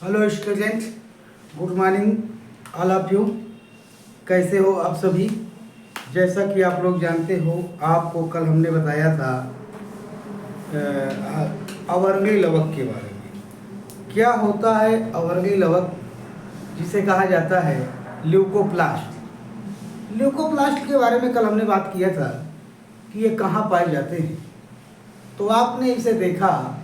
Hello student, good morning all of you. कैसे हो आप सभी? जैसा कि आप लोग जानते हो, आपको कल हमने बताया था अवर्णी लवक के बारे में। क्या होता है अवर्णी लवक, जिसे कहा जाता है ल्यूकोप्लास्ट। ल्यूकोप्लास्ट के बारे में कल हमने बात किया था कि ये कहाँ पाए जाते हैं। तो आपने इसे देखा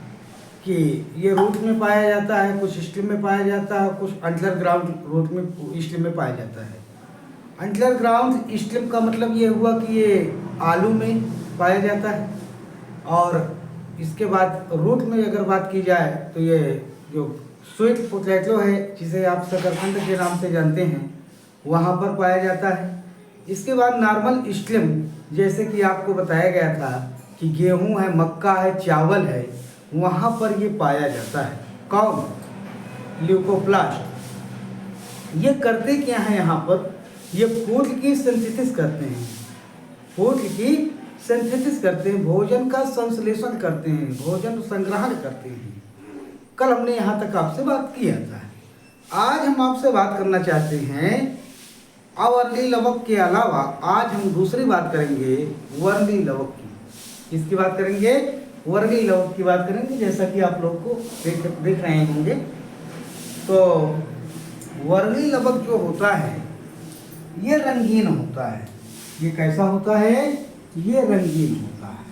कि ये रूट में पाया जाता है, कुछ स्टेम में पाया जाता है, कुछ अंडरग्राउंड रूट में स्टेम में पाया जाता है। अंडरग्राउंड स्टेम का मतलब ये हुआ कि ये आलू में पाया जाता है। और इसके बाद रूट में अगर बात की जाए तो ये जो स्वीट पोटैटो है, जिसे आप शकरकंद के नाम से जानते हैं, वहाँ पर पाया जाता है। इसके बाद नॉर्मल स्टेम, जैसे कि आपको बताया गया था कि गेहूं है, मक्का है, चावल है, वहाँ पर ये पाया जाता है। कौन? ल्यूकोप्लास्ट। ये करते क्या है यहाँ पर? ये फूड की सिंथेसिस करते हैं, फूड की सिंथेसिस करते हैं, भोजन का संश्लेषण करते हैं, भोजन संग्रहण करते हैं। कल हमने यहाँ तक आपसे बात किया था। आज हम आपसे बात करना चाहते हैं अवर्णी लवक के अलावा। आज हम दूसरी बात करेंगे वर्णी लवक की। किसकी बात करेंगे? वर्णी लवक की बात करेंगे। जैसा कि आप लोग को देख रहे होंगे, तो वर्णी लवक जो होता है ये रंगीन होता है। ये कैसा होता है? ये रंगीन होता है।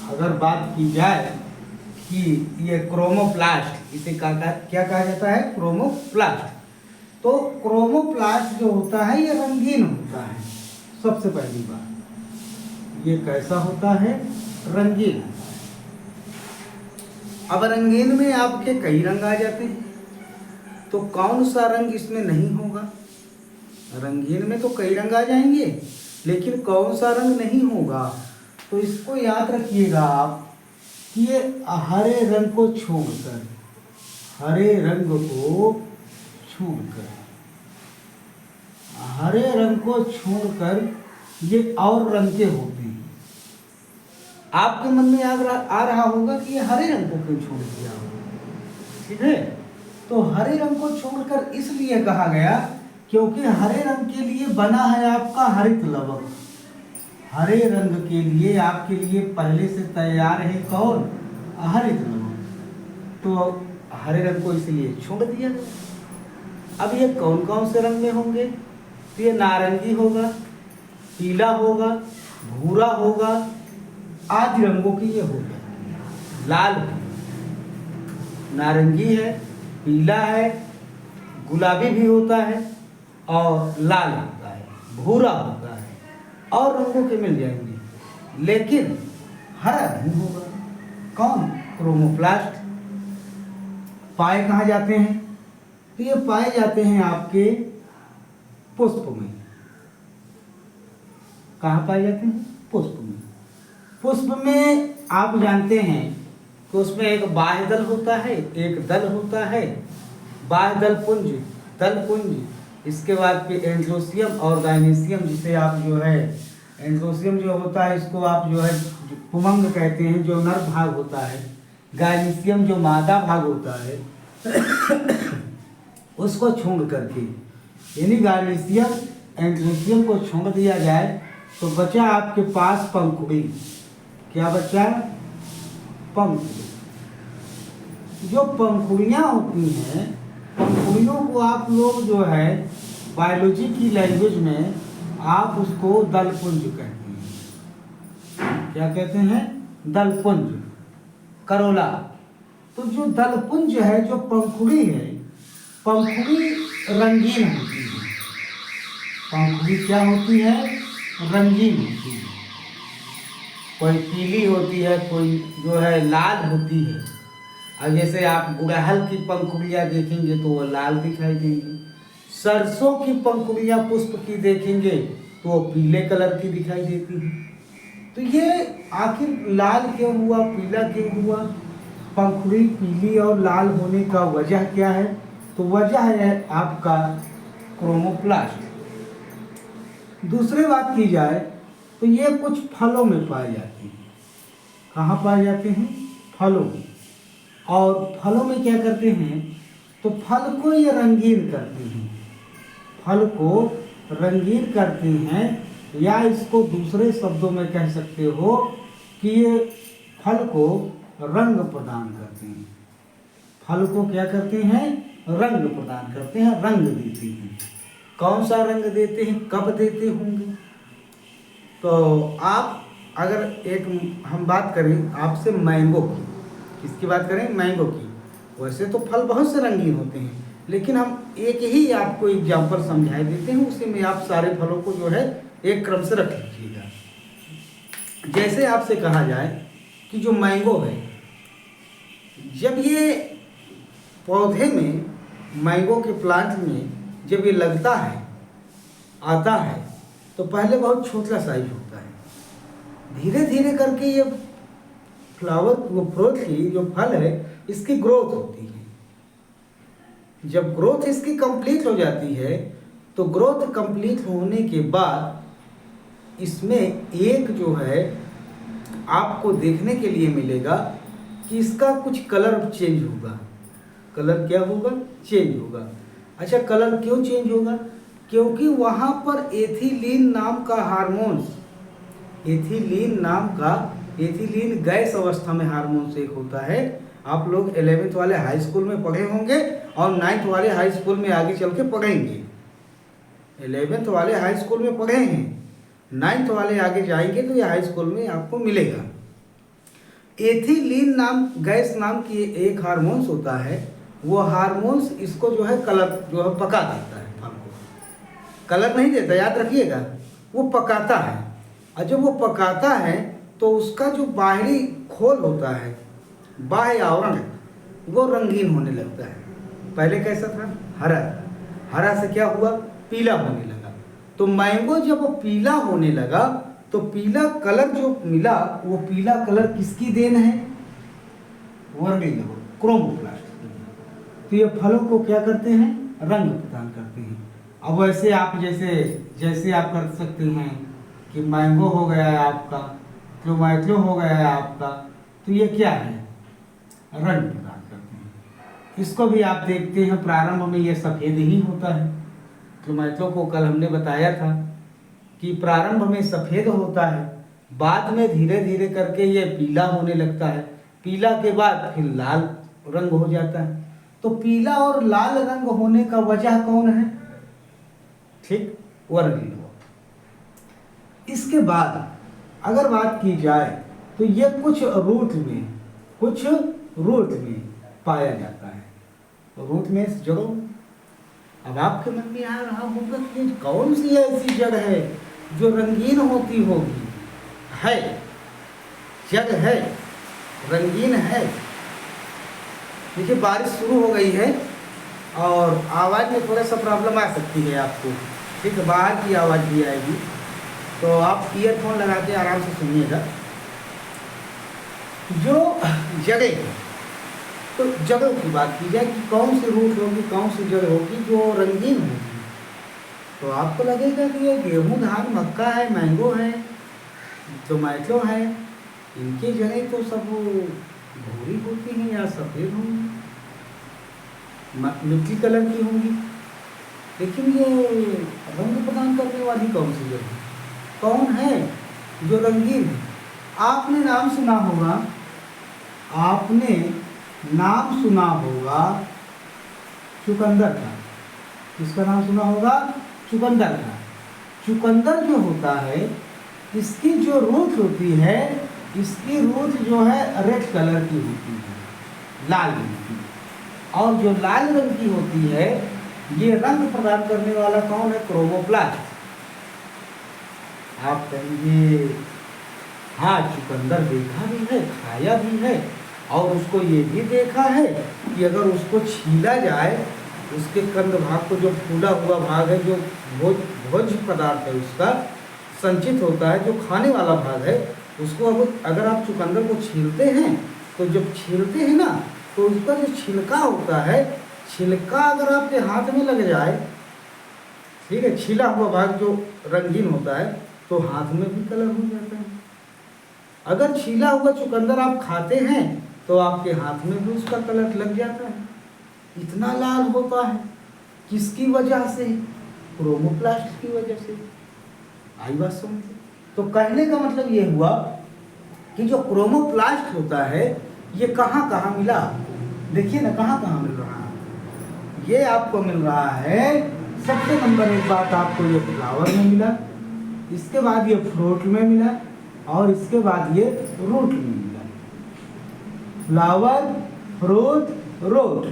अगर बात की जाए कि ये क्रोमोप्लास्ट, इसे क्या कहा जाता है? क्रोमोप्लास्ट। तो क्रोमोप्लास्ट जो होता है ये रंगीन होता है। सबसे पहली बात, ये कैसा होता है? रंगीन। अब रंगीन में आपके कई रंग आ जाते हैं, तो कौन सा रंग इसमें नहीं होगा? रंगीन में तो कई रंग आ जाएंगे, लेकिन कौन सा रंग नहीं होगा? तो इसको याद रखिएगा आप कि ये हरे रंग को छोड़कर, हरे रंग को छोड़कर, हरे रंग को छोड़कर ये और रंग के होते हैं। आपके मन में आ रहा होगा कि ये हरे रंग को क्यों छोड़ दिया होगा, ठीक है? तो हरे रंग को छोड़कर इसलिए कहा गया क्योंकि हरे रंग के लिए बना है आपका हरित लवक। हरे रंग के लिए आपके लिए पहले से तैयार है कौन? हरित लवक। तो हरे रंग को इसलिए छोड़ दिया गया। अब ये कौन कौन से रंग में होंगे? तो ये नारंगी होगा, पीला होगा, भूरा होगा, आदि रंगों की ये होगा। लाल, नारंगी है, पीला है, गुलाबी भी होता है और लाल होता है, भूरा होता है, और रंगों के मिल जाएंगे, लेकिन हरा नहीं होगा। कौन? क्रोमोप्लास्ट। पाए कहाँ जाते हैं? तो ये पाए जाते हैं आपके पुष्प में। कहाँ पाए जाते हैं? पुष्प में। पुष्प में आप जानते हैं कि उसमें एक बाह्य दल होता है, एक दल होता है, बाह्य दल पुंज, दल पुंज। इसके बाद फिर एंड्रोसियम और गाइनेसियम, जिसे आप जो है एंड्रोसियम जो होता है इसको आप जो है पुमंग कहते हैं, जो नर भाग होता है। गाइनेसियम जो मादा भाग होता है उसको छोड़ करके, यानी गाइनेसियम एंड्रोसियम को छोड़ दिया जाए तो बचा आपके पास पंखुड़ी। क्या बचा? पंखुड़ी। जो पंखुड़ियाँ होती हैं, पंखुड़ियों को आप लोग जो है बायोलॉजी की लैंग्वेज में आप उसको दलपुंज कहते हैं। क्या कहते हैं? दलपुंज, करोला। तो जो दलपुंज है, जो पंखुड़ी है, पंखुड़ी रंगीन होती है। पंखुड़ी क्या होती है? रंगीन होती है। कोई पीली होती है, कोई जो है लाल होती है। अब जैसे आप गुड़हल की पंखुड़ियाँ देखेंगे तो वो लाल दिखाई देंगी। सरसों की पंखुड़ियाँ पुष्प की देखेंगे तो वो पीले कलर की दिखाई देती है। तो ये आखिर लाल क्यों हुआ, पीला क्यों हुआ? पंखुड़ी पीली और लाल होने का वजह क्या है? तो वजह है आपका क्रोमोप्लास्ट। दूसरी बात की जाए तो ये कुछ फलों में पाए जाते हैं। कहाँ पाए जाते हैं? फलों में। और फलों में क्या करते हैं, तो फल को ये रंगीन करते हैं, फल को रंगीन करते हैं, या इसको दूसरे शब्दों में कह सकते हो कि ये फल को रंग प्रदान करते हैं। फल को क्या करते हैं, रंग प्रदान करते हैं, रंग देते हैं। कौन सा रंग देते हैं, कब देते होंगे? तो आप अगर एक हम बात करें आपसे मैंगो की, किसकी बात करें, मैंगो की। वैसे तो फल बहुत से रंगीन होते हैं, लेकिन हम एक ही आपको एग्जाम्पल समझाए देते हैं, उसी में आप सारे फलों को जो है एक क्रम से रख लीजिएगा। जैसे आपसे कहा जाए कि जो मैंगो है, जब ये पौधे में, मैंगो के प्लांट में जब ये लगता है, आता है, तो पहले बहुत छोटा साइज होता है। धीरे धीरे करके ये फ्लावर, वो फ्रूट की जो फल है, इसकी ग्रोथ होती है। जब ग्रोथ इसकी कंप्लीट हो जाती है, तो ग्रोथ कंप्लीट होने के बाद इसमें एक जो है आपको देखने के लिए मिलेगा कि इसका कुछ कलर चेंज होगा। कलर क्या होगा, चेंज होगा। अच्छा, कलर क्यों चेंज होगा? क्योंकि वहाँ पर एथिलीन नाम का हार्मोन्स, एथिलीन नाम का, एथिलीन गैस अवस्था में हार्मोन्स एक होता है। आप लोग 11th वाले हाई स्कूल में पढ़े होंगे और 9th वाले हाई स्कूल में आगे चल के पढ़ेंगे। 11th वाले हाई स्कूल में पढ़े हैं, 9th वाले आगे जाएंगे तो ये हाई स्कूल में आपको मिलेगा। एथिलीन नाम, गैस नाम की एक हार्मोन्स होता है। वो हार्मोन्स इसको जो है कलर जो है पका देता है, फल को कलर नहीं देता, याद रखिएगा, वो पकाता है। और जब वो पकाता है तो उसका जो बाहरी खोल होता है, बाह्य आवरण, वो रंगीन होने लगता है। पहले कैसा था, हरा, हरा से क्या हुआ, पीला होने लगा। तो मैंगो जब वो पीला होने लगा, तो पीला कलर जो मिला, वो पीला कलर किसकी देन है, वर्णिल, क्रोमोप्लास्ट। तो ये फलों को क्या करते हैं, रंग प्रदान करते हैं। अब वैसे आप जैसे आप कर सकते हैं कि मैंगो हो गया है आपका, टोमेटो हो गया है आपका, तो ये क्या है, रंग प्रदान करते हैं। इसको भी आप देखते हैं, प्रारंभ में ये सफ़ेद ही होता है। टोमेटो को कल हमने बताया था कि प्रारंभ में सफ़ेद होता है, बाद में धीरे धीरे करके ये पीला होने लगता है, पीला के बाद फिर लाल रंग हो जाता है। तो पीला और लाल रंग होने का वजह कौन है, ठीक, वर्णिल। इसके बाद अगर बात की जाए तो ये कुछ रूट में पाया जाता है। रूट में जड़ों। अब आपके मन में आ रहा होगा कि कौन सी ऐसी जड़ है जो रंगीन होती होगी, है, जड़ है, रंगीन है। देखिए, बारिश शुरू हो गई है और आवाज़ में थोड़ा सा प्रॉब्लम आ सकती है आपको, ठीक है, बाहर की आवाज़ भी आएगी, तो आप ईयरफोन लगा के आराम से सुनिएगा। जो जगह है, तो जगह की बात की जाए कि कौन सी रूट होगी, कौन सी जगह होगी जो रंगीन होगी, तो आपको लगेगा कि ये गेहूँ, धान, मक्का है, मैंगो है, टोमेटो है, इनकी जगह तो सब भूरी होती हैं या सफ़ेद होंगी, मिट्टी कलर की होंगी। लेकिन ये रंग प्रदान करने वाली कौन सी जगह, कौन है जो रंगीन है? आपने नाम सुना होगा, आपने नाम सुना होगा चुकंदर का। किसका नाम सुना होगा, चुकंदर का। चुकंदर जो होता है, इसकी जो रूट होती है, इसकी रूट जो है रेड कलर की होती है, लाल रंग की। और जो लाल रंग की होती है, ये रंग प्रदान करने वाला कौन है, क्रोमोप्लास्ट। आप कहेंगे हाँ, चुकंदर देखा भी है, खाया भी है, और उसको ये भी देखा है कि अगर उसको छीला जाए, उसके कंद भाग को, जो फूला हुआ भाग है, जो भोज्य पदार्थ है उसका संचित होता है, जो खाने वाला भाग है, उसको अगर आप चुकंदर को छीलते हैं, तो जब छीलते हैं ना, तो उसका जो छिलका होता है, छिलका अगर आपके हाथ में लग जाए, ठीक है, छीला हुआ भाग जो रंगीन होता है, तो हाथ में भी कलर हो जाता है। अगर छीला हुआ चुकंदर आप खाते हैं तो आपके हाथ में भी उसका कलर लग जाता है, इतना लाल होता है। किसकी वजह से? क्रोमोप्लास्ट की वजह से। आई बात समझ? तो कहने का मतलब ये हुआ कि जो क्रोमोप्लास्ट होता है ये कहाँ कहाँ मिला? देखिए ना कहाँ कहाँ मिल रहा है। ये आपको मिल रहा है, सबसे नंबर एक बात आपको ये फ्लावर में मिला, इसके बाद ये फ्रूट में मिला, और इसके बाद ये रूट में मिला। फ्लावर, फ्रूट, रूट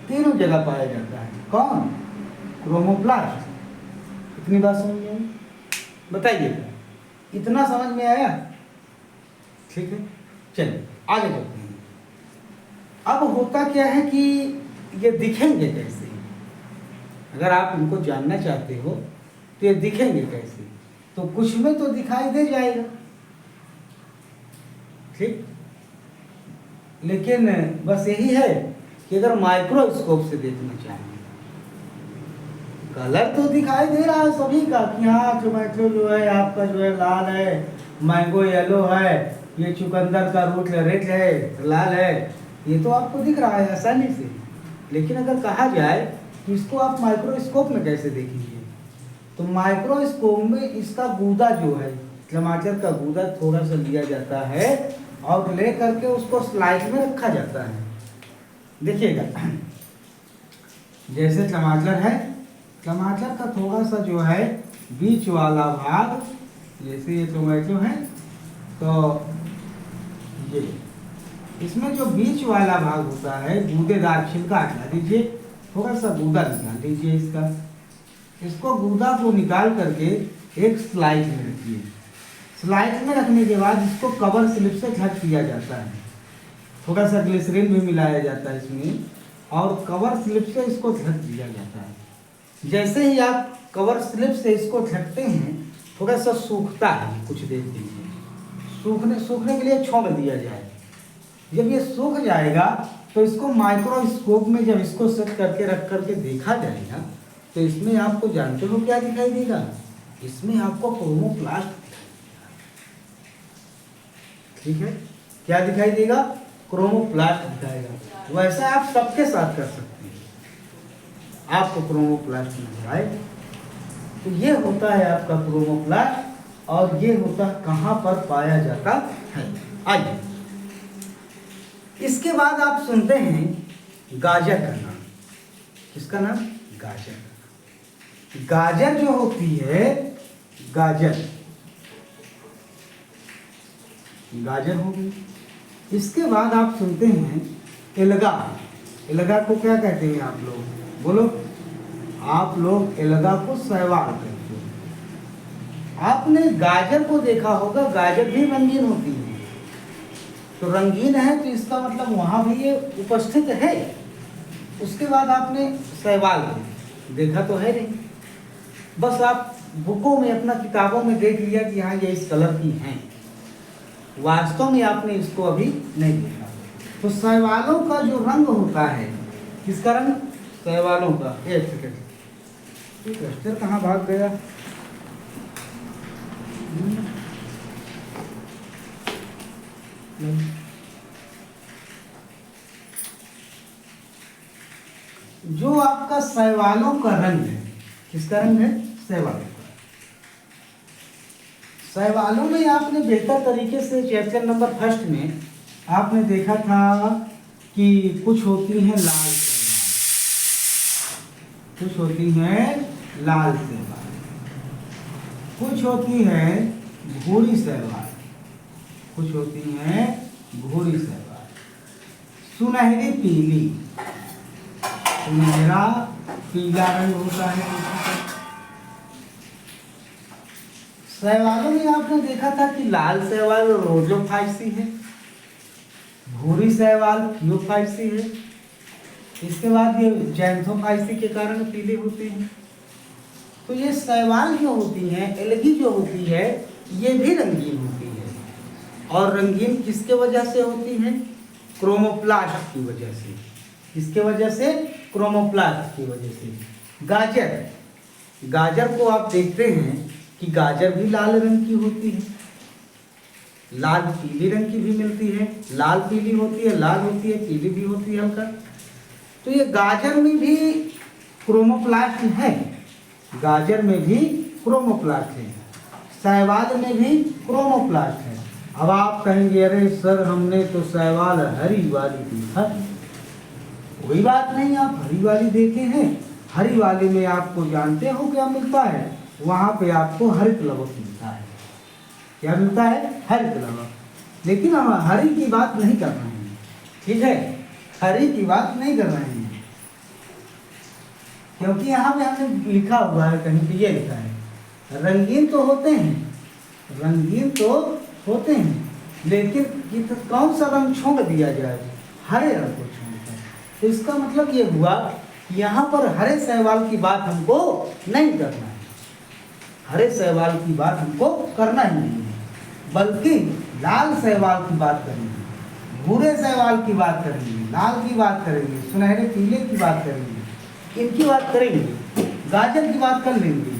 तीनों जगह पाया जाता है। कौन? क्रोमोप्लास्ट। इतनी बात समझ में आई? बताइए, इतना समझ में आया? ठीक है, चलिए आगे चलते हैं। अब होता क्या है कि ये दिखेंगे कैसे? अगर आप इनको जानना चाहते हो तो ये दिखेंगे कैसे? तो कुछ में तो दिखाई दे जाएगा, ठीक, लेकिन बस यही है कि अगर माइक्रोस्कोप से देखना चाहें, कलर तो दिखाई दे रहा है सभी का कि हाँ टोमेटो जो है आपका जो है लाल है, मैंगो येलो है, ये चुकंदर का रूट रेड है, लाल है, ये तो आपको दिख रहा है आसानी से। लेकिन अगर कहा जाए कि इसको आप माइक्रोस्कोप में कैसे देखेंगे, तो माइक्रोस्कोप में इसका गूदा जो है, टमाटर का गूदा थोड़ा सा लिया जाता है और ले करके उसको स्लाइड में रखा जाता है। देखिएगा, जैसे टमाटर है, टमाटर का थोड़ा सा जो है बीच वाला भाग, जैसे ये टोमेटो है तो ये इसमें जो बीच वाला भाग होता है गूदेदार, छिलका हटा दीजिए, थोड़ा सा गूदा निकाल दीजिए इसका, इसको गूदा को निकाल करके एक स्लाइड में रखिए। स्लाइड में रखने के बाद इसको कवर स्लिप से ढक दिया जाता है, थोड़ा सा ग्लिसरीन भी मिलाया जाता है इसमें, और कवर स्लिप से इसको ढक दिया जाता है। जैसे ही आप कवर स्लिप से इसको ढकते हैं, थोड़ा सा सूखता है, कुछ देर के लिए सूखने के लिए छोड़ दिया जाए। जब ये सूख जाएगा तो इसको माइक्रोस्कोप में जब इसको सेट करके रख करके देखा जाएगा तो इसमें आपको जानते हो क्या दिखाई देगा? इसमें आपको क्रोमोप्लास्ट दिखाई देगा। ठीक है, क्या दिखाई देगा? क्रोमोप्लास्ट दिखाएगा। वैसा आप सबके साथ कर सकते हैं, आपको क्रोमोप्लास्ट नजर आए तो ये होता है आपका क्रोमोप्लास्ट, और ये होता कहाँ पर पाया जाता है। आइए, इसके बाद आप सुनते हैं गाजर का नाम। किसका नाम? गाजर। गाजर जो होती है, गाजर होगी। इसके बाद आप सुनते हैं एलगा। एलगा को क्या कहते हैं आप लोग? बोलो। आप लोग एलगा को शैवाल कहते हो। आपने गाजर को देखा होगा, गाजर भी रंगीन होती है, तो रंगीन है तो इसका मतलब वहाँ भी ये उपस्थित है। उसके बाद आपने शैवाल देखा तो है नहीं, बस आप बुकों में, अपना किताबों में देख लिया कि हाँ ये इस कलर की हैं, वास्तव में आपने इसको अभी नहीं देखा। तो शैवालों का जो रंग होता है, किसका रंग? शैवालों का। एक सेकेंड, रजिस्टर कहाँ भाग गया? जो आपका शैवालों का रंग है, किसका रंग है? शैवालों का। शैवालों में आपने बेहतर तरीके से चैप्टर नंबर 1 में आपने देखा था कि कुछ होती हैं लाल शैवाल, कुछ होती हैं लाल शैवाल, कुछ होती है भूरी शैवाल, कुछ होती हैं भूरी शैवाल, सुनहरी पीली, सुनहरा पीला रंग होता है। शैवालों में आपने देखा था कि लाल शैवाल रोजोफाइसी है, भूरी शैवाल थियोफाइसी है, इसके बाद ये जैंथोफाइसी के कारण पीले होते हैं। तो ये शैवाल जो होती हैं, एलगी जो होती है, ये भी रंगीन होती है, और रंगीन किसके वजह से होती है? क्रोमोप्लास्ट की वजह से। किसके वजह से? क्रोमोप्लास्ट की वजह से। गाजर, गाजर को आप देखते हैं कि गाजर भी लाल रंग की होती है, लाल पीली रंग की भी मिलती है, लाल पीली होती है, लाल होती है, पीली भी होती है हल्का। तो ये गाजर में भी क्रोमोप्लास्ट है, गाजर में भी क्रोमोप्लास्ट है, शैवाल में भी क्रोमोप्लास्ट है। अब आप कहेंगे अरे सर हमने तो शैवाल हरी वाली देखा, कोई बात नहीं, आप हरी वाली देखे हैं। हरी वाली में आपको जानते हो क्या मिलता है, वहाँ पे आपको हरित लवक मिलता है। क्या मिलता है? हरित लवक। लेकिन हम हरी की बात नहीं कर रहे हैं, ठीक है, हरी की बात नहीं कर रहे हैं, क्योंकि यहाँ पे हमने लिखा हुआ है, कहीं पे ये लिखा है रंगीन तो होते हैं, रंगीन तो होते हैं, लेकिन कौन सा रंग छोड़ दिया जाए? हरे रंग को छोड़कर। तो इसका मतलब ये हुआ कि यहाँ पर हरे शैवाल की बात हमको नहीं करना है, हरे शैवाल की बात हमको करना ही नहीं है, बल्कि लाल शैवाल की बात करेंगे, भूरे शैवाल की बात करेंगे, लाल की बात करेंगे, सुनहरे पीले की बात करेंगे, इनकी बात करेंगे, गाजर की बात कर लेंगे।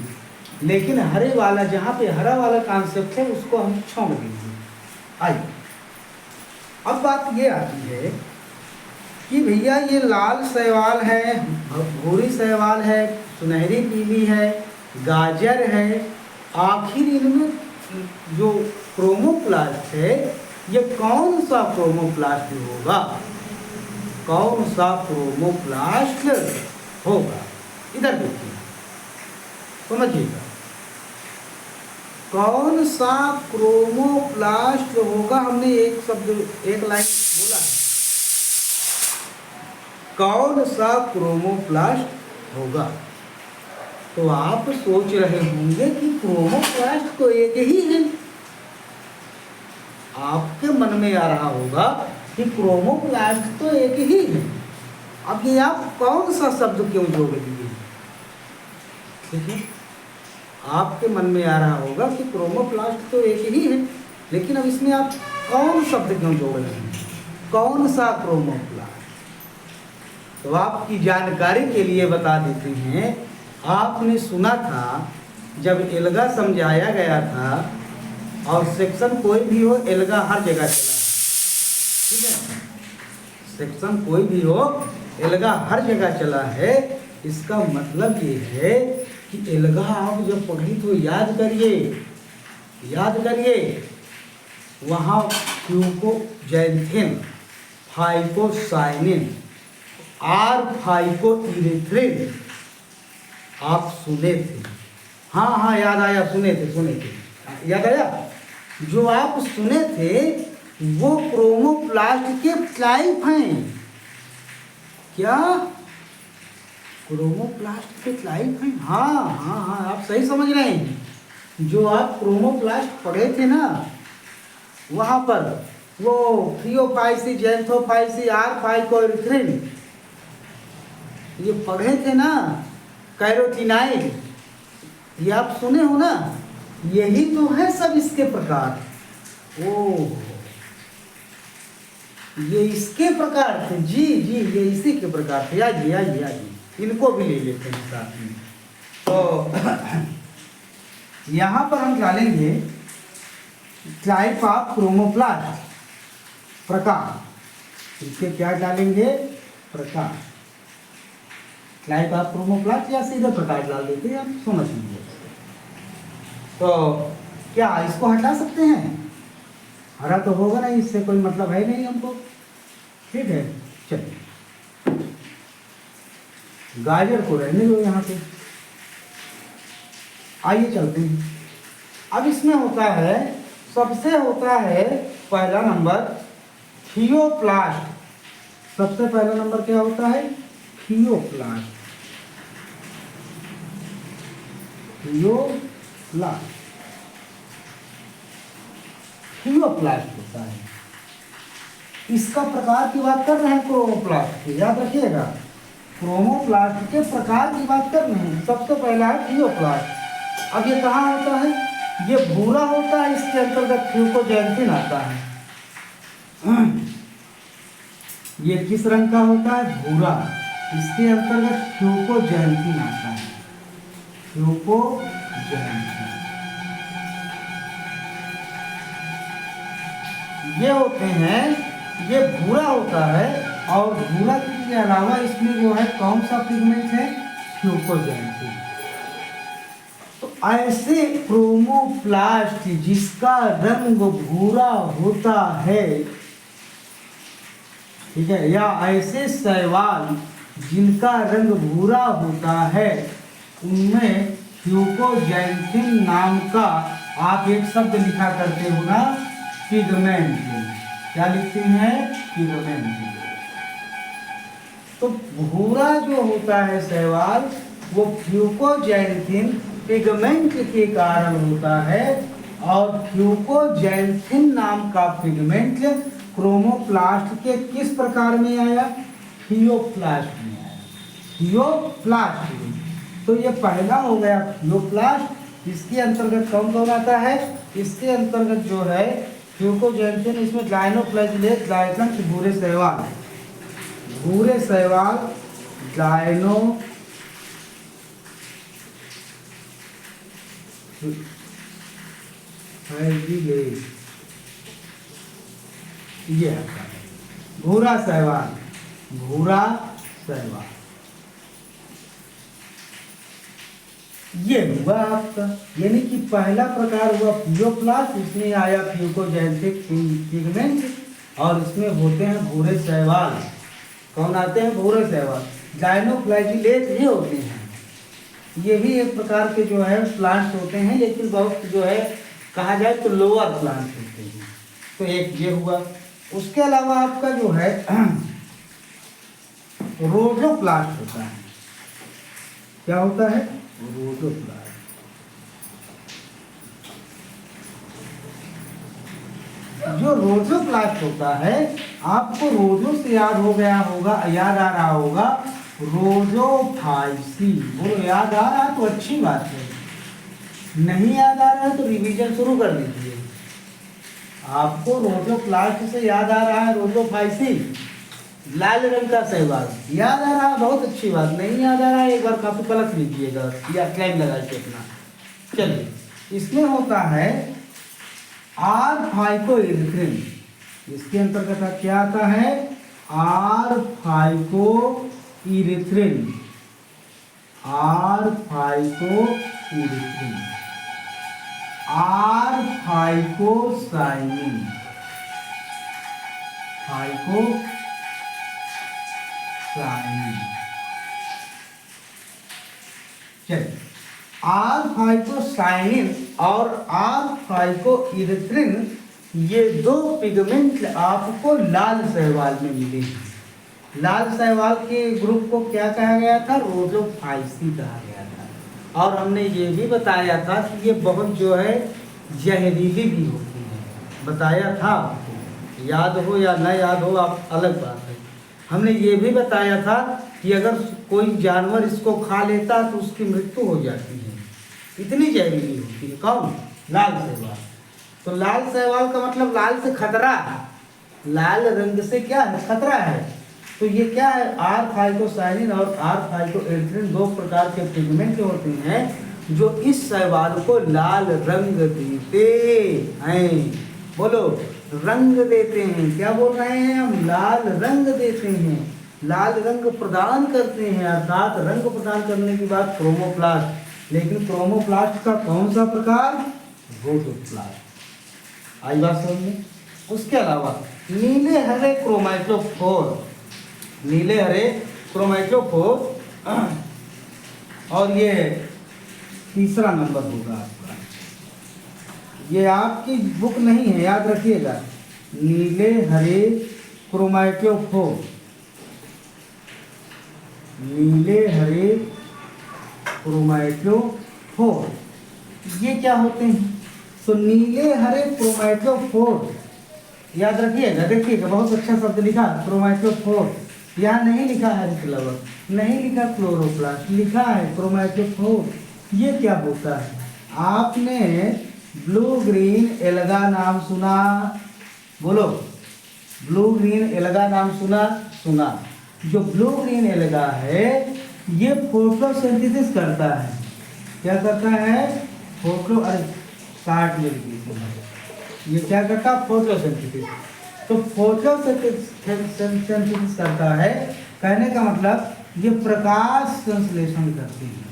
लेकिन हरे वाला, जहाँ पे हरा वाला कॉन्सेप्ट है, उसको हम छोड़ देंगे। आइए अब बात ये आती है कि भैया ये लाल शैवाल है, भूरी शैवाल है, सुनहरी पीली है, गाजर है, आखिर इनमें जो क्रोमोप्लास्ट है ये कौन सा क्रोमोप्लास्ट होगा? कौन सा क्रोमोप्लास्ट होगा? इधर देखिए, समझिएगा, कौन सा क्रोमोप्लास्ट होगा? हमने एक शब्द, एक लाइन बोला है, कौन सा क्रोमोप्लास्ट होगा? तो आप सोच रहे होंगे कि क्रोमोप्लास्ट तो एक ही है, आपके मन में आ रहा होगा कि क्रोमोप्लास्ट तो एक ही है। अब ये आप कौन सा शब्द क्यों जोड़ दिए? ठीक है, आपके मन में आ रहा होगा कि क्रोमोप्लास्ट तो एक ही है, लेकिन अब इसमें आप कौन शब्द क्यों जोड़ रहे हैं? कौन सा क्रोमोप्लास्ट? तो आपकी जानकारी के लिए बता देते हैं, आपने सुना था जब एल्गा समझाया गया था, और सेक्शन कोई भी हो, एल्गा हर जगह चला है, ठीक है, सेक्शन कोई भी हो, एल्गा हर जगह चला है। इसका मतलब ये है कि एल्गा आप जब पढ़ी तो याद करिए, याद करिए, वहाँ क्यूकोजैंथिन, फाइकोसाइनिन, R-फाइकोइरेथ्रिन आप सुने थे। हाँ हाँ याद आया, सुने थे, याद आया। जो आप सुने थे वो क्रोमोप्लास्ट के टाइप हैं। क्या क्रोमोप्लास्ट के टाइप हैं? हाँ हाँ हाँ, आप सही समझ रहे हैं। जो आप क्रोमोप्लास्ट पढ़े थे ना, वहाँ पर वो थियोफाइसी, जैंथोफाइसी, R-फाइकोइरेथ्रिन ये पढ़े थे ना, कैरोटीनाइड, ये आप सुने हो ना, यही तो है सब इसके प्रकार। ओ, ये इसके प्रकार थे जी, जी ये इसी के प्रकार थे। आइए आइए आइए, इनको भी ले लेते हैं साथ में। तो यहाँ पर हम डालेंगे टाइप ऑफ क्रोमोप्लास्ट, प्रकार। इसके क्या डालेंगे? प्रकार, टाइप ऑफ क्रोमोप्लास्ट, या सीधे प्रकार डाल देते हैं, आप समझ लीजिए। तो क्या इसको हटा सकते हैं? हरा तो होगा नहीं, इससे कोई मतलब है नहीं हमको, ठीक है। चलिए गाजर को रहने दो यहाँ पे, आइए चलते हैं। अब इसमें होता है, सबसे होता है पहला नंबर थियोप्लास्ट। सबसे पहला नंबर क्या होता है? थियोप्लास्ट, थियोप्लास्ट, थियोप्लास्ट होता है। इसका प्रकार की बात कर रहे हैं क्रोमोप्लास्ट की, याद रखिएगा, क्रोमोप्लास्ट के प्रकार की बात कर रहे हैं। सबसे पहला है थियोप्लास्ट। अब ये कहाँ होता है? ये भूरा होता है, इसके अंतर्गत क्यूकोजैंथिन आता है। ये किस रंग का होता है? भूरा, इसके अंतर्गत क्यूकोजैंथिन आता है, क्यूकोजैंथिन। ये होते हैं, ये भूरा होता है। और भूरा के अलावा इसमें जो है कौन सा पिगमेंट है? फ्यूकोजैंथिन। तो ऐसे क्रोमोप्लास्ट जिसका रंग भूरा होता है, ठीक है, या ऐसे शैवाल जिनका रंग भूरा होता है, उनमें फ्यूकोजैंथिन नाम का आप एक शब्द लिखा करते हो ना, पिगमेंट। क्या लिखते हैं? पिगमेंट। तो भूरा जो होता है शैवाल, वो फ्यूकोजैंथिन पिगमेंट के कारण होता है। और फ्यूकोजैंथिन नाम का पिगमेंट क्रोमोप्लास्ट के किस प्रकार में आया? थियोप्लास्ट में आया। थियोप्लास्ट में। तो ये पहला हो गया थियोप्लास्ट। इसके अंतर्गत कौन कौन आता है? इसके अंतर्गत जो है फ्यूकोजैंथिन, इसमें डायनोफ्लैजिलेट, डायटम्स, भूरे शैवाल, भूरे शैवाल, डायनो ये आता है भूरा शैवाल, भूरा शैवाल। ये हुआ आपका, यानी कि पहला प्रकार हुआ थियोप्लास्ट, इसमें आया फ्यूकोजैंथिन पिगमेंट, और इसमें होते हैं भूरे शैवाल। कौन आते हैं? भूरे शैवाल। डायनोफ्लैजिलेट भी होते हैं। ये भी एक प्रकार के जो है प्लांट्स होते हैं, लेकिन बहुत जो है कहा जाए तो लोअर प्लांट होते हैं। तो एक ये हुआ। उसके अलावा आपका जो है रोडोप्लास्ट होता है। क्या होता है? रोडोप्लास्ट। जो रोडोप्लास्ट होता है, आपको रोडो से याद हो गया होगा, याद आ रहा होगा रोडोफाइसी। बोलो, याद आ रहा है तो अच्छी बात है, नहीं याद आ रहा है तो रिवीजन शुरू कर दीजिए। आपको रोडोप्लास्ट से याद आ रहा है रोडोफाइसी, लाल रंग का शैवाल, याद आ रहा है, बहुत अच्छी बात। नहीं याद आ रहा है, एक बार काफी पलट लीजिएगा या क्लाइम लगा के अपना। चलिए, इसमें होता है आर फाइकोइरिथ्रिन। इसके अंतर्गत क्या आता है? R phycoerythrin, R phycoerythrin, R phycocyanin, phycocyanin. चलिए, आर फाइकोसाइनिन और आर फाइकोइरिथ्रिन, ये दो पिगमेंट आपको लाल शैवाल में मिले हैं। लाल शैवाल के ग्रुप को क्या कहा गया था? रोडोफाइसी कहा गया था। और हमने ये भी बताया था कि ये बहुत जो है जहरीली भी होती है, बताया था आपको। याद हो या न याद हो, आप अलग बात है। हमने ये भी बताया था कि अगर कोई जानवर इसको खा लेता तो उसकी मृत्यु हो जाती है, इतनी जहरीली होती है। कौन? लाल शैवाल। तो लाल शैवाल का मतलब लाल से खतरा है, लाल रंग से क्या है? खतरा है। तो ये क्या है? आर फाइकोसाइनिन और आर फाइकोइरिथ्रिन दो प्रकार के पिगमेंट होते हैं जो इस शैवाल को लाल रंग देते हैं। बोलो, रंग देते हैं। क्या बोल रहे हैं हम? लाल रंग देते हैं, लाल रंग प्रदान करते हैं। अर्थात रंग प्रदान करने की बात क्रोमोप्लास्ट। लेकिन क्रोमोप्लास्ट का कौन सा प्रकार? रोडोप्लास्ट। आई बात समझ में? उसके अलावा नीले हरे क्रोमैटोफोर, नीले हरे क्रोमैटोफोर, और ये तीसरा नंबर होगा आपका। ये आपकी बुक नहीं है, याद रखिएगा। नीले हरे क्रोमैटोफोर, नीले हरे क्रोमैटोफोर, ये क्या होते हैं? तो नीले हरे क्रोमैटोफोर याद रखिएगा। देखिएगा, बहुत अच्छा शब्द लिखा क्रोमैटोफोर। यहाँ नहीं लिखा है फ्लावर, नहीं लिखा क्लोरोप्लास्ट, लिखा है क्रोमैटोफोर। ये क्या होता है? आपने ब्लू ग्रीन एल्गा नाम सुना? बोलो, ब्लू ग्रीन एल्गा नाम सुना? सुना। जो ब्लू ग्रीन एल्गा है, ये फोटोसिंथेसिस करता है। क्या करता है? फोटो, अरे काट ले, ये क्या करता है? फोटोसिंथेसिस। तो फोटोसिंथेसिस करता है, कहने का मतलब ये प्रकाश संश्लेषण करते हैं।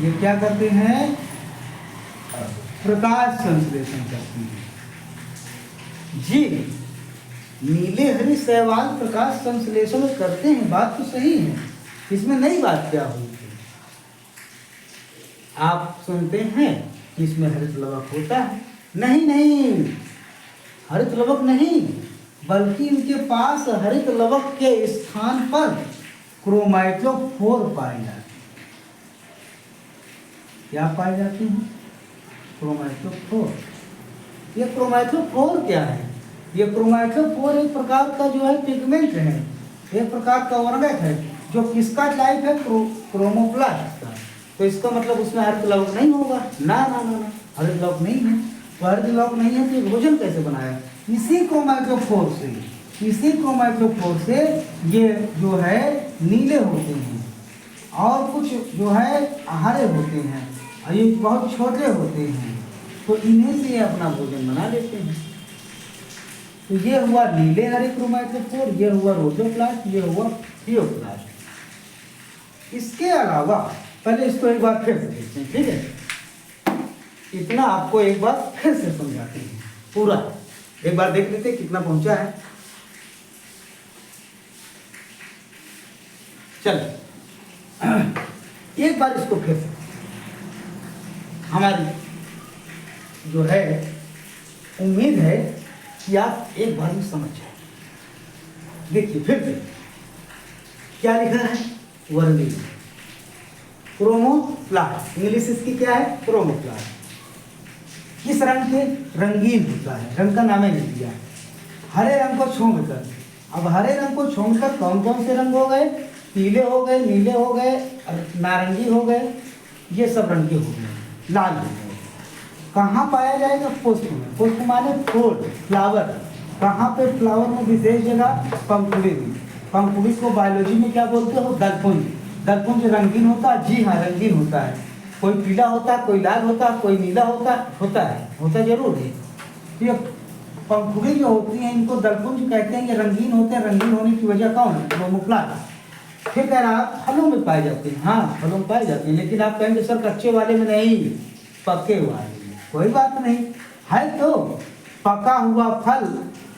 ये क्या करते हैं? प्रकाश संश्लेषण करते हैं। जी, नीले हरे शैवाल प्रकाश संश्लेषण करते हैं, बात तो सही है, इसमें नई बात क्या हुई? आप सुनते हैं कि इसमें हरित लवक होता है? नहीं नहीं, हरित लवक नहीं, बल्कि इनके पास हरित लवक के स्थान पर क्रोमैटोफोर पाए जाते हैं। क्या पाए जाते हैं? क्रोमैटोफोर। ये क्रोमैटोफोर क्या है? ये क्रोमैटोफोर एक प्रकार का जो है पिगमेंट है, एक प्रकार का वर्णक है, जो किसका टाइप है? क्रोमोप्लास्ट का। तो इसका मतलब उसमें हरित लवक नहीं होगा? ना ना ना ना, हरित लवक नहीं है। तो हरित लवक नहीं है तो भोजन कैसे बनाया? इसी क्रोमैटोफोर से, इसी क्रोमैटोफोर से ये जो है नीले होते हैं और कुछ जो है हरे होते हैं, और ये बहुत छोटे होते हैं, तो इन्हीं से ये अपना भोजन बना लेते हैं। तो ये हुआ नीले हरे क्रोमैटोफोर, ये हुआ रोजोप्लास्ट, ये हुआ थियोप्लास्ट। इसके अलावा पहले इसको एक बार फिर से देखते हैं, ठीक है? इतना आपको एक बार फिर से समझाते हैं, पूरा एक बार देख लेते हैं कितना पहुंचा है। चल एक बार इसको फिर से, हमारी जो है उम्मीद है कि आप एक बार में समझ जाए। देखिए फिर से क्या लिखा है? वर्णिल क्रोमोप्लास्ट, इंग्लिश इसकी क्या है? क्रोमोप्लास्ट। किस रंग के? रंगीन होता है, रंग का नाम है नहीं दिया। हरे रंग को छोड़कर, अब हरे रंग को छोड़कर कौन कौन से रंग हो गए? पीले हो गए, नीले हो गए, नारंगी हो गए, ये सब रंग के हो गए, लाल हो गए। कहाँ पाया जाएगा? पुष्प में। पुष्प माने फूल, फ्लावर। कहाँ पे? फ्लावर में विशेष जगह पंखुड़ी में। पंखुड़ी को बायोलॉजी में क्या बोलते हो? दलपुंज। दलपुंज रंगीन होता है? जी हाँ, रंगीन होता है। कोई पीला होता है, कोई लाल होता है, कोई नीला होता है, होता जरूर है। ये पंखुड़ी जो होती है इनको दलपुंज कहते हैं, ये रंगीन होते हैं। रंगीन होने की वजह कौन है? क्रोमोप्लास्ट। फिर कह रहा फलों में पाए जाते हैं। हाँ, फलों में पाए जाते हैं, लेकिन आप कहेंगे सर कच्चे वाले में नहीं, पके वाले में। कोई बात नहीं है, तो पका हुआ फल,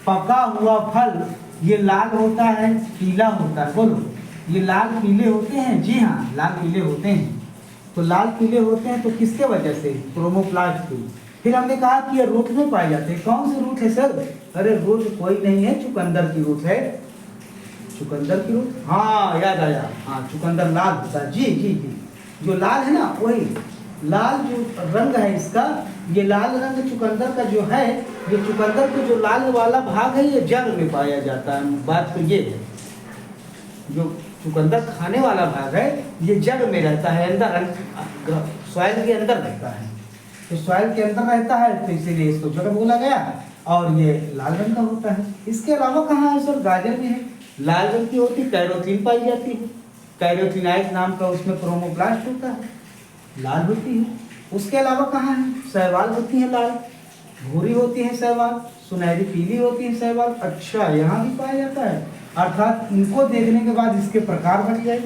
पका हुआ फल ये लाल होता है, पीला होता है। बोलो, ये लाल पीले होते हैं? जी हाँ, लाल पीले होते हैं। तो लाल पीले होते हैं तो किसके वजह से? क्रोमोप्लास्ट की। फिर हमने कहा कि ये रूट में पाए जाते हैं। कौन से रूट है सर? अरे रूट कोई नहीं है, चुकंदर की रूट है। चुकंदर की रूट, हाँ याद आया, हाँ चुकंदर लाल होता है। जी जी जी, जो लाल है ना, वही लाल जो रंग है इसका, ये लाल रंग चुकंदर का जो है, ये चुकंदर का जो लाल वाला भाग है ये जड़ में पाया जाता है। बात तो ये है, जो चुकंदर खाने वाला भाग है ये जड़ में रहता है, अंदर सॉइल के अंदर रहता है। तो सॉइल के अंदर रहता है तो इसीलिए इसको जड़ बोला गया, और ये लाल रंग का होता है। इसके अलावा कहाँ है सर? गाजर में है, लाल रंग की होती, कैरोटीन पाई जाती है। कैरोटीनाइज नाम का उसमें क्रोमोप्लास्ट होता है, लाल होती है। उसके अलावा कहाँ है? शैवाल होती है, लाल भूरी होती है शैवाल, सुनहरी पीली होती है शैवाल। अच्छा, यहाँ भी पाया जाता है। अर्थात इनको देखने के बाद इसके प्रकार बढ़ गए।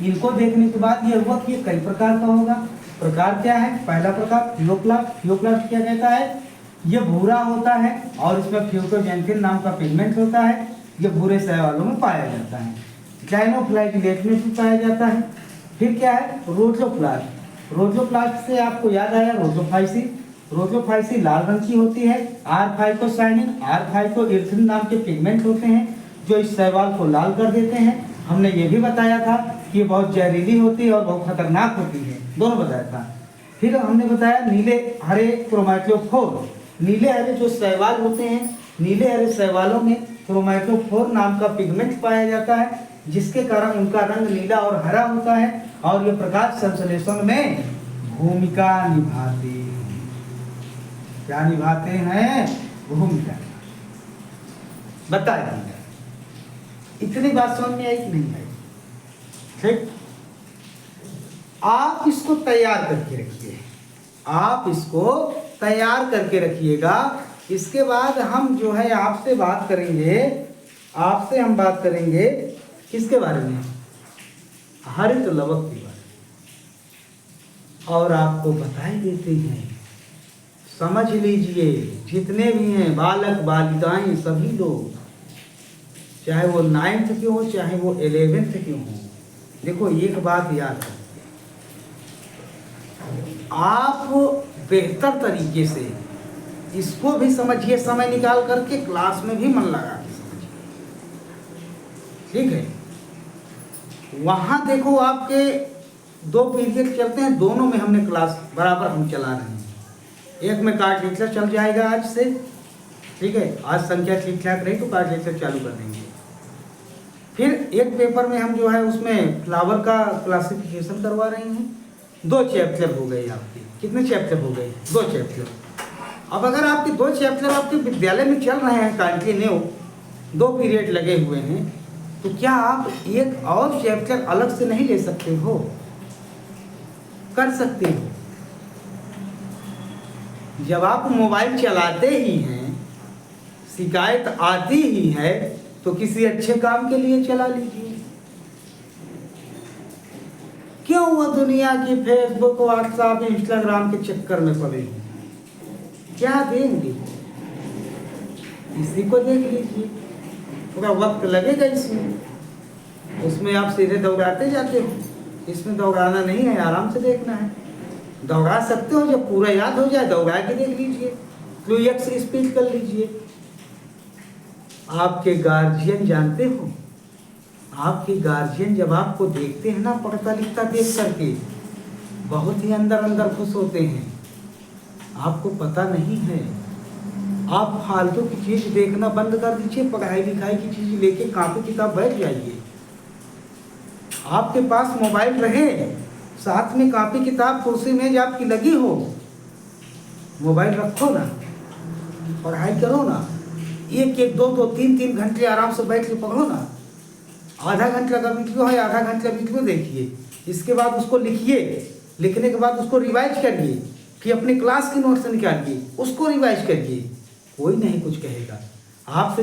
इनको देखने के बाद ये हुआ कि ये कई प्रकार का होगा। प्रकार क्या है? पहला प्रकार थियोप्लास्ट। थियोप्लास्ट क्या कहता है? ये भूरा होता है और इसमें फ्यूटोजैंथिन नाम का पिगमेंट होता है। ये भूरे शैवालों में पाया जाता है। जाइनोफ्लाइटिलेट में भी पाया जाता है। फिर क्या है? रोजोप्लास्ट। रोजोप्लास्ट से आपको याद आया रोजोफाइसी। रोजोफाइसी लाल रंग की होती है। आर-फाइटोसाइनिन, आर-फाइटोइरिथिन नाम के पिगमेंट होते हैं जो इस शैवाल को लाल कर देते हैं। हमने ये भी बताया था कि ये बहुत जहरीली होती है और बहुत खतरनाक होती है, दोनों बताया था। फिर हमने बताया नीले हरे क्रोमैटोफोर। नीले हरे जो शैवाल होते हैं, नीले हरे शैवालों में क्रोमैटोफोर नाम का पिगमेंट पाया जाता है, जिसके कारण उनका रंग नीला और हरा होता है और ये प्रकाश संश्लेषण में भूमिका निभाते हैं। क्या निभाते हैं? भूमिका। बताइए, इतनी बात समझ में आई कि नहीं आई? ठीक, आप इसको तैयार करके रखिए, आप इसको तैयार करके रखिएगा। इसके बाद हम जो है आपसे बात करेंगे, आपसे हम बात करेंगे किसके बारे में, हरित लवक के बारे में। और आपको बता ही देते हैं, समझ लीजिए जितने भी हैं बालक बालिकाएं सभी लोग, चाहे वो 9th के हो चाहे वो 11th के हो, देखो एक बात याद है, आप बेहतर तरीके से इसको भी समझिए, समय निकाल करके क्लास में भी मन लगा के समझिए, ठीक है। वहाँ देखो आपके 2 पीरियड चलते हैं, दोनों में हमने क्लास बराबर हम चला रहे हैं। एक में कार्ड लेक्चर चल जाएगा आज से, ठीक है, आज संख्या ठीक ठाक रही तो कार्ड लेक्चर चालू कर देंगे। फिर एक पेपर में हम जो है उसमें फ्लावर का क्लासिफिकेशन करवा रहे हैं। 2 चैप्टर हो गए आपके, कितने चैप्टर हो गए, 2 चैप्टर। अब अगर आपके 2 चैप्टर आपके विद्यालय में चल रहे हैं कंटिन्यू, 2 पीरियड लगे हुए हैं, तो क्या आप एक और चैप्टर अलग से नहीं ले सकते हो, कर सकते हो। जब आप मोबाइल चलाते ही हैं, शिकायत आती ही है, तो किसी अच्छे काम के लिए चला लीजिए। क्यों वो दुनिया की फेसबुक व्हाट्सएप इंस्टाग्राम के चक्कर में पड़े हैं, क्या देंगे, इसी को देख लीजिए, थोड़ा वक्त लगेगा इसमें, उसमें आप सीधे दौड़ाते जाते हो, इसमें दौड़ाना नहीं है, आराम से देखना है। दौड़ा सकते हो, जब पूरा याद हो जाए दौड़ा के देख लीजिए, 2x स्पीड कर लीजिए। आपके गार्जियन जानते हो, आपके गार्जियन जब आपको देखते हैं ना पढ़ता लिखता देख करके, बहुत ही अंदर अंदर खुश होते हैं। आपको पता नहीं है, आप फालतू की चीज़ देखना बंद कर दीजिए, पढ़ाई लिखाई की चीज़ लेके कॉपी किताब बैठ जाइए। आपके पास मोबाइल रहे, साथ में कॉपी किताब कुर्सी मेज आपकी लगी हो, मोबाइल रखो ना, पढ़ाई करो ना, 1-1, 2-2, 3-3 घंटे आराम से बैठ के पढ़ो ना। आधा घंटा का वीडियो है, आधा घंटा वीडियो देखिए, इसके बाद उसको लिखिए, लिखने के बाद उसको रिवाइज करिए, फिर अपने क्लास की नोट्स निकालिए, उसको रिवाइज करिए, कोई नहीं कुछ कहेगा। आप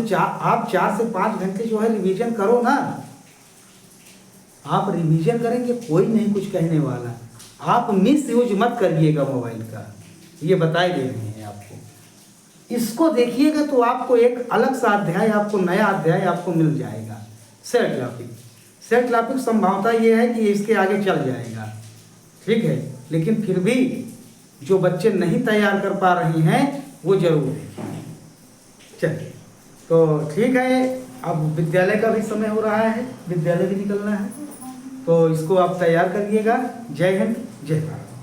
4 से 5 घंटे जो है रिवीजन करो ना, आप रिवीजन करेंगे कोई नहीं कुछ कहने वाला। आप मिस यूज मत करिएगा मोबाइल का, ये बताए दे रहे हैं आपको। इसको देखिएगा तो आपको एक अलग सा अध्याय, आपको नया अध्याय आपको मिल जाएगा। सेट टॉपिक संभावना ये है कि इसके आगे चल जाएगा, ठीक है, लेकिन फिर भी जो बच्चे नहीं तैयार कर पा रहे हैं वो जरूर है। चलिए तो ठीक है, अब विद्यालय का भी समय हो रहा है, विद्यालय भी निकलना है, तो इसको आप तैयार करिएगा। जय हिंद, जय भारत।